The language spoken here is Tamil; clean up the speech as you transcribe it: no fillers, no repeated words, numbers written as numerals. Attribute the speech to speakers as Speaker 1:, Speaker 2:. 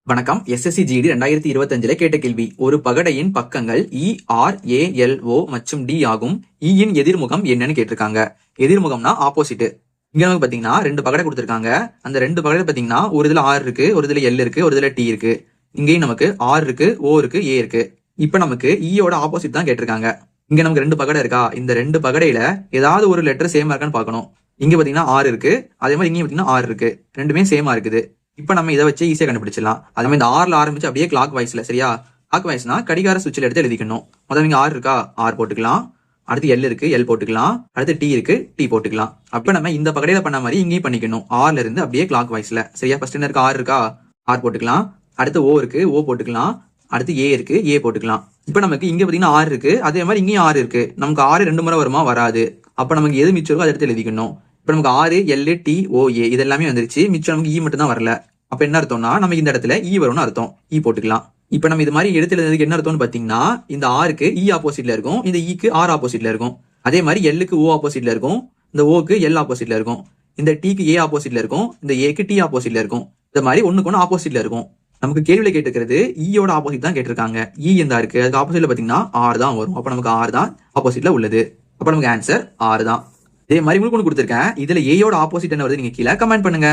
Speaker 1: வணக்கம். எஸ்எஸ்சி ஜிடி 2025 கேட்ட கேள்வி. ஒரு பகடையின் பக்கங்கள் ERALO மற்றும் D ஆகும். யின் எதிர்முகம் என்னன்னு கேட்டிருக்காங்க. எதிர்முகம்னா ஆப்போசிட். இங்க நமக்கு பாத்தீங்கன்னா ரெண்டு பகடை கொடுத்திருக்காங்க. அந்த ரெண்டு பகடை பாத்தீங்கன்னா ஒரு இதுல R இருக்கு, ஒரு இதுல L இருக்கு, ஒரு இதுல T இருக்கு. இங்கேயும் நமக்கு R இருக்கு, O இருக்கு, A இருக்கு. இப்ப நமக்கு யோட ஆப்போசிட் தான் கேட்டிருக்காங்க. இங்க நமக்கு ரெண்டு பகடை இருக்கா, இந்த ரெண்டு பகடையில ஏதாவது ஒரு லெட்டர் சேமா இருக்கான்னு பாக்கணும். இங்க பாத்தீங்கன்னா R இருக்கு, அதே மாதிரி இங்கேயும் பாத்தீங்கன்னா R இருக்கு, ரெண்டுமே சேமா இருக்குது. இப்ப நம்ம இதை வச்சு ஈஸியா கண்டுபிடிச்சிடலாம். அதே மாதிரி இந்த ஆர்ல ஆரம்பிச்சு அப்படியே கிளாக் வைஸ்ல, சரியா? கிளாக் வைஸ்னா கடிகார சுவிட்சில் எடுத்து எழுதிக்கணும். முதல்ல இங்க R இருக்கா, R போட்டுக்கலாம். அடுத்து L இருக்கு, L போட்டுக்கலாம். அடுத்து T இருக்கு, T போட்டுக்கலாம். அப்ப நம்ம இந்த பகடையில பண்ண மாதிரி இங்கேயும் பண்ணிக்கணும். ஆர்ல இருந்து அப்படியே கிளாக் வைஸ்ல, சரியா? ஃபர்ஸ்ட் என்ன இருக்கு, R இருக்கா, R போட்டுக்கலாம். அடுத்து O இருக்கு, O போட்டுக்கலாம். அடுத்து A இருக்கு, A போட்டுக்கலாம். இப்ப நமக்கு இங்க பாத்தீங்கன்னா R இருக்கு, அதே மாதிரி இங்கேயும் R இருக்கு. நமக்கு R ரெண்டு முறை வருமா, வராது. அப்ப நமக்கு எது மிச்சம் இருக்கோ அதை எடுத்து எழுதிக்கணும். இப்ப நமக்கு R, L, T, O, A இது எல்லாமே வந்துருச்சு. மிச்சம் நமக்கு E மட்டும் தான் வரல. அப்ப என்ன அர்த்தம்னா நமக்கு இந்த இடத்துல E வரும்னு அர்த்தம். E போட்டுக்கலாம். இப்ப நம்ம இது மாதிரி எடுத்து எழுதுறதுக்கு என்ன அர்த்தம்னு பாத்தீங்கன்னா, இந்த R-க்கு E ஆப்போசிட்ல இருக்கும், இந்த E-க்கு R ஆப்போசிட்ல இருக்கும். அதே மாதிரி L-க்கு O ஆப்போசிட்ல இருக்கும், இந்த O-க்கு L ஆப்போசிட்ல இருக்கும். இந்த T-க்கு A ஆப்போசிட்ல இருக்கும், இந்த A-க்கு T ஆப்போசிட்ல இருக்கும். இந்த மாதிரி ஒண்ணுக்கு ஒண்ணு ஆப்போசிட்ல இருக்கும். நமக்கு கேள்வியில கேட்டிருக்கிறது E-யோட ஆப்போசிட் தான் கேட்டிருக்காங்க. E எந்த இருக்கு, அதுக்கு ஆப்போசிட்ல பாத்தீங்கன்னா R தான் வரும். அப்ப நமக்கு R தான் ஆப்போசிட்ல உள்ளது. அப்ப நமக்கு ஆன்சர் R தான். இதே மாதிரி உங்களுக்கு ஒன்று கொடுத்திருக்கேன். இதுல A-யோட ஆப்போசிட் என்ன வருது, நீங்க கீழே கமெண்ட் பண்ணுங்க.